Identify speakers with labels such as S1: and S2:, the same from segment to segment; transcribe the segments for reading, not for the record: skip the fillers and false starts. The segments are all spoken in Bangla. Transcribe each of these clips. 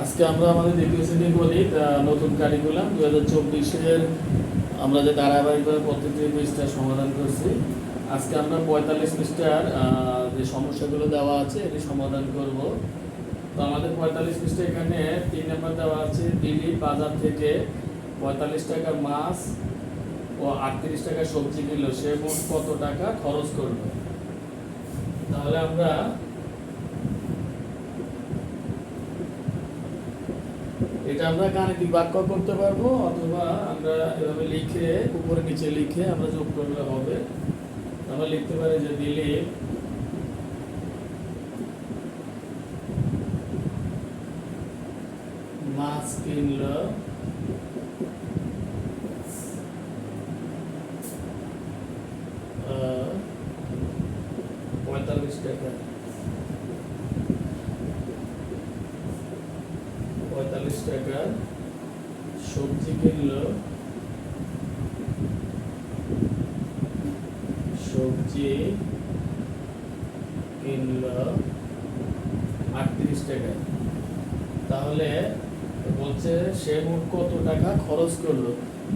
S1: আজকে আমরা আমাদের দ্বিতীয় শ্রেণী গণিত নতুন কারিকুলাম 2024-এর আমরা যে ধারাবাহিকভাবে প্রত্যেকটি পৃষ্ঠা সমাধান করছি। আজকে আমরা 45 পৃষ্ঠার যে সমস্যাগুলো দেওয়া আছে এটি সমাধান করব। তো আমাদের 45 পৃষ্ঠা এখানে 3 নম্বর দেওয়া আছে, দিলীপ বাজার থেকে 45 টাকার মাছ ও 38 টাকার সবজি কিনল, সে মোট কত টাকা খরচ করলো। তাহলে আমরা এটা আমরা গাণিতিক বাক্য করতে পারবো, অথবা আমরা এভাবে লিখে উপরে নিচে লিখে আমরা যোগ করলে হবে। আমরা লিখতে পারি যে দিলীপ মাছ কিনল 45 টাকা, 45 টাকার সবজি কিনল 38 টাকা। তাহলে বলছে সে মোট কত টাকা খরচ করলো।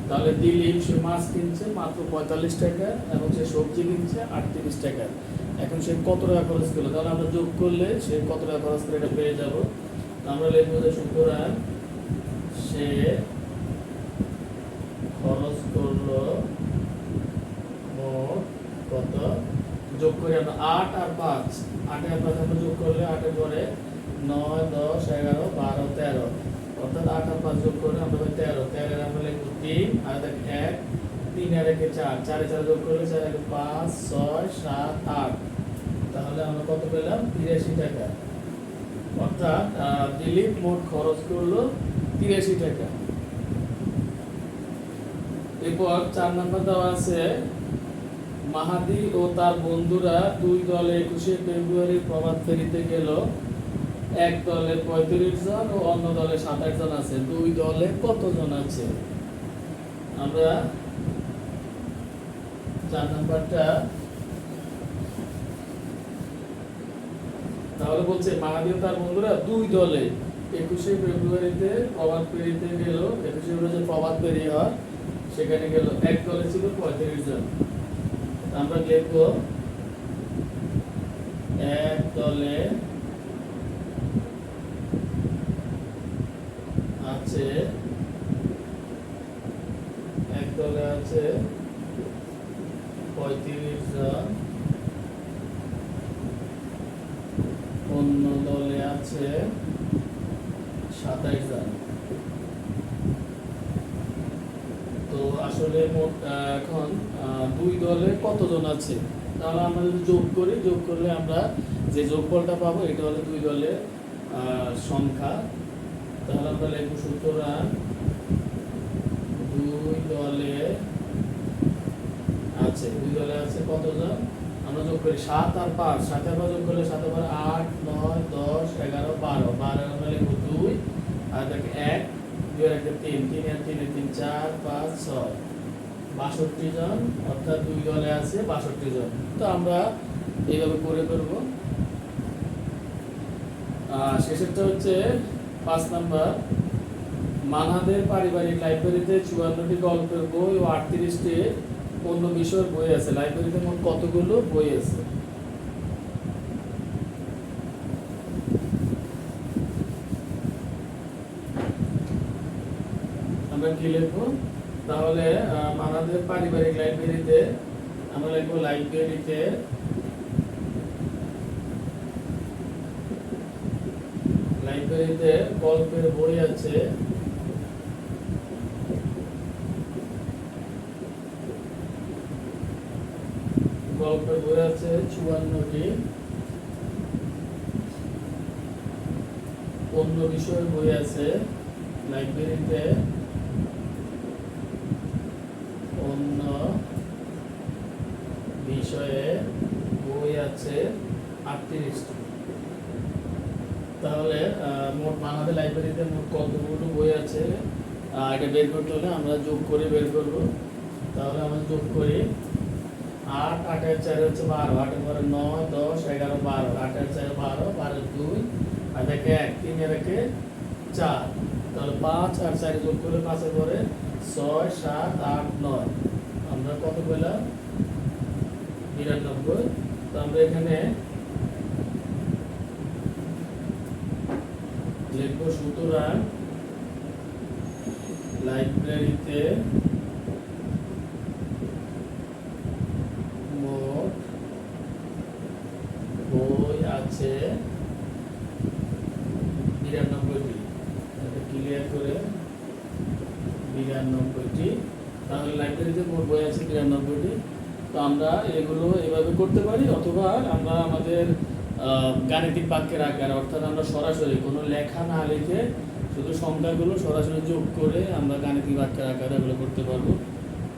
S1: তাহলে দিলীপ সে মাছ কিনছে মাত্র 45 টাকা এবং সে সবজি কিনছে 38 টাকা। এখন সে কত টাকা খরচ করলো, তাহলে আমরা যোগ করলে সে কত টাকা খরচ করে এটা পেয়ে যাব। আমরা লিখবো যে সুতরাং সে খরচ করলো মোট কত, যোগ করি আমরা 8 আর 5, 8 আর 5 আমরা যোগ করলে 8 এর পরে 9, 10, 11, 12, 13, অর্থাৎ 8 আর 5 যোগ করলে আমরা পাই 13, 13 এর আমরা লিখবো 3 আর দেখ 1, 3 আর 1 4, 4 এর 4 যোগ করলে 4 এর 5, 6, 7, 8, তাহলে আমরা কত পেলাম 83 টাকা। অর্থাৎ দিলীপ মোট খরচ করলো 83 টাকা। এরপর 4 নাম্বার দেওয়া আছে, মাহাদি ও তার বন্ধুরা দুই দলে 21শে ফেব্রুয়ারি প্রভাত ফেরিতে গেল। এক দলে 35 জন ও অন্য দলে 27 জন আছে। দুই দলে কতজন আছে? আমরা 4 নাম্বারটা তাহলে বলছে মাহাদি ও তার বন্ধুরা দুই দলে 21শে ফেব্রুয়ারিতে প্রভাত ফেরিতে গেল। 21শে ফেব্রুয়ারি প্রভাত ফেরি হয়, সেখানে গেল। এক দলে ছিল 35 জন। আমরা লিখব এক দলে আছে, এক দলে আছে 35 জন, অন্য দলে আছে 27 জন। তো আসলে মোট এখন দুই দলে কতজন আছে, তাহলে আমরা যদি যোগ করি, যোগ করলে আমরা যে যোগফলটা পাবো এটা হলো দুই দলের সংখ্যা। তাহলে আমরা লিখব সুতরাং দুই দলে আছে, দুই দলে আছে কতজন, আমরা যোগ করি 7 আর 5, 7 আর 5 যোগ করলে 7 আর 5 8, 9, 10, 11, 12, 12 আমরা লিখব 2 আর দেখে 1, 2 আর 3, 3 আর 3 3, 4, 5, 6, 62 জন। অর্থাৎ দুই দলে আছে 62 জন। তো আমরা এইভাবে করে করব। শেষেরটা হচ্ছে 5 নাম্বার, মানহাদের পারিবারিক লাইব্রেরিতে 54টি গল্পের বই ও 38টি অন্য বিষয়ের বই আছে। লাইব্রেরিতে মোট কতগুলো বই আছে? আমরা কি লিখবো? তাহলে মানহাদের পারিবারিক লাইব্রেরিতে আমরা লিখবো লাইব্রেরিতে গল্পের বই আছে গল্পের বই আছে 54টি, অন্য বিষয়ের বই আছে লাইব্রেরিতে অন্য বিষয়ে বই আছে 38টি। তাহলে মোট মানহাদের লাইব্রেরিতে মোট কতগুলো বই আছে এটা বের করতে হলে আমরা যোগ করে বের করব। তাহলে আমরা যোগ করি 8, 8 এর 4 হচ্ছে 12, 8 এর পরে 9, 10, 11, 12, 8 এর 4 12, 12 2 আর দেখে 1, 3 এর 1 4, তাহলে 5 আর 4 যোগ করলে 5 এর পরে 6 7 8 9, আমরা কত পেলাম 92। তো আমরা এখানে লিখব সুতরাং লাইব্রেরিতে মোট বই আছে 92টি। এটা ক্লিয়ার করে 92টি, তাহলে লাইব্রেরিতে মোট বই আছে 92টি। তো আমরা এগুলো এভাবে করতে পারি, অথবা আমরা আমাদের গাণিতিক বাক্যের আকার, অর্থাৎ আমরা সরাসরি কোনো লেখা না লিখে শুধু সংখ্যাগুলো সরাসরি যোগ করে আমরা গাণিতিক বাক্যের আকারে এগুলো করতে পারবো।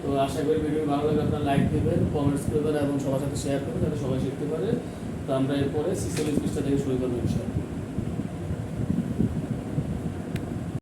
S1: তো আশা করি ভিডিও ভালো লাগলে আপনারা লাইক দেবেন, কমেন্টস করবেন এবং সবার সাথে শেয়ার করবেন যাতে সবাই শিখতে পারে। তো আমরা এরপরে 46 পৃষ্ঠা থেকে শুরু করবো ইনশাআল্লাহ।